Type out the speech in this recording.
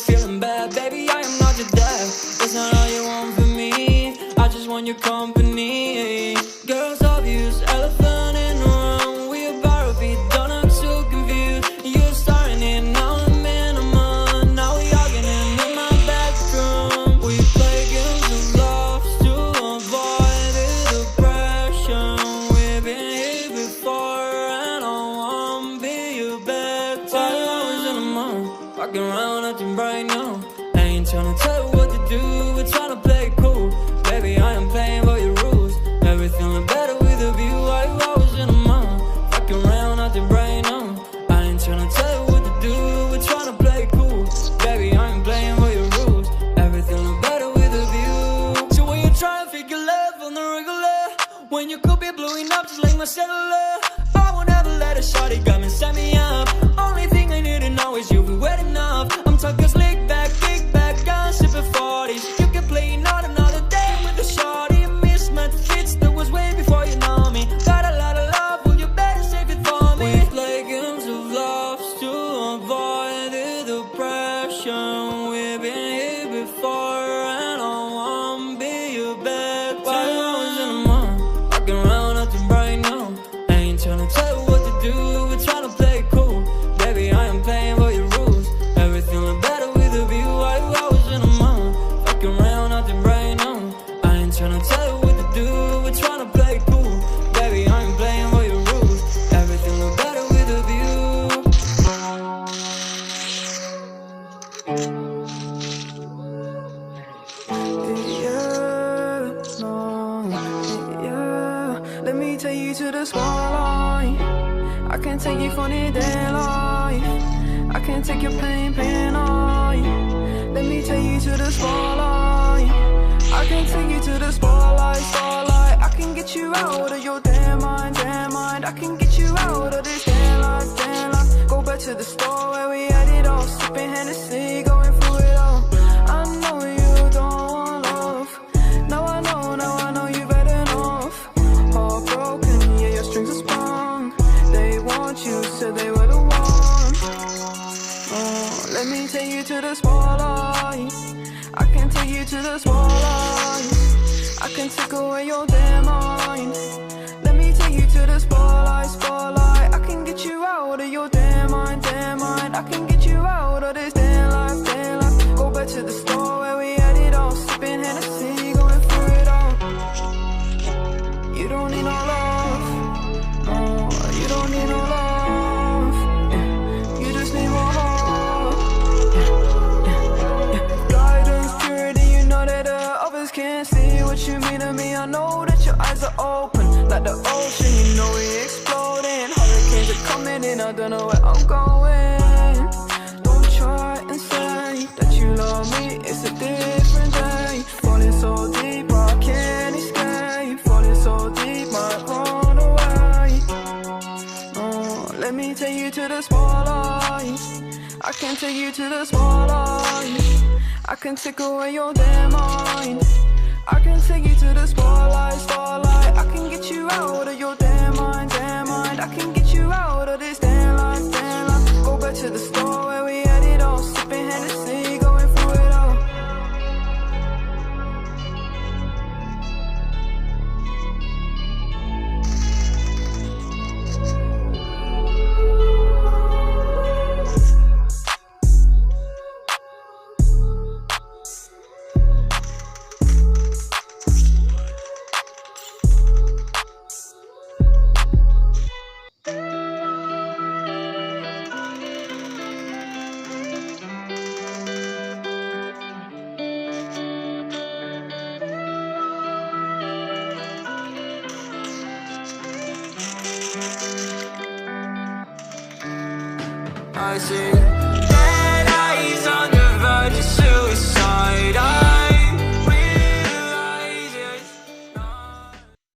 feeling bad. Baby, I am not your dad. That's not all you want from me. I just want your company. Girls obvious, elephant in the room. We about to be done, I'm so confused. You're starting it, now I'm in a month. Now we arguing in my bedroom. We play games of love to avoid the depression. We've been here before and I won't be your bed. 5 hours in a month, walking around acting bright now. I ain't tryna tell you what to do, we're tryna play it cool. Baby, I am playing by your rules. Everything look better with a view. 5 hours in a month, walking around acting bright now. I ain't tryna tell you what to do, we're tryna play it cool. Baby, I am playing by your rules. Everything look better with a view. So when you try to figure love on the regular, when you could be blowing up just like my cellular, I won't ever let a shawty come and set me up. Only thing I need to know is you'll be wet enough. I'm talking slick back, kick back, gun sipping 40s. You can play not another day with a shawty. Mismatch fits that was way before you know me. Got a lot of love, well you better save it for me. We play games of love to avoid the depression. We've been here before and I won't be your bed. 5 hours in a month, walking around acting bright now. I ain't tryna tell you what to do, we're tryna play it cool. Baby, I am playing by your rules. Everything look better with a view. 5 hours in a month, walking around acting bright now. I ain't tryna tell you what to do, we're tryna play it cool. Baby, I am playing by your rules. Everything look better with a view. Yeah, no, yeah. Let me take you to the spotlight. I can take you from the daylight. I can take your pain away. Let me take you to the spotlight. I can take you to the spotlight. I can get you out of your damn mind. I can get you out of this damn life. Go back to the store where we had it all, sipping Hennessy, going through it all. I know you don't want love. Now I know you've had enough. Heartbroken, yeah, your strings are sprung. They want you, said they were the one. Let me take you to the spotlight. I can take you to the spotlight. I can take away your damn mind. Let me take you to the spotlight. I can get you out of your damn mind. I can get you out of this damn life. Go back to the store where we had it all, sipping Hennessy, going through it all. You don't need no love. No, you don't need no love. Yeah. You just need more love. Yeah. Guidance, purity, you know that others can't see what you mean to me. I know that your eyes are open like the ocean, you know we exploding. Hurricanes are coming in, I don't know where I'm going. Don't try and say that you love me, it's a different day. Falling so deep, I can't escape. Falling so deep, might run away. Let me take you to the spotlight. I can take you to the spotlight. I can take away your damn mind. I can take you to the spotlight. I can get you out of your damn mind. I can get you out of this damn life. Go back to the store where we had it all, sipping Hennessy, going through it all. I see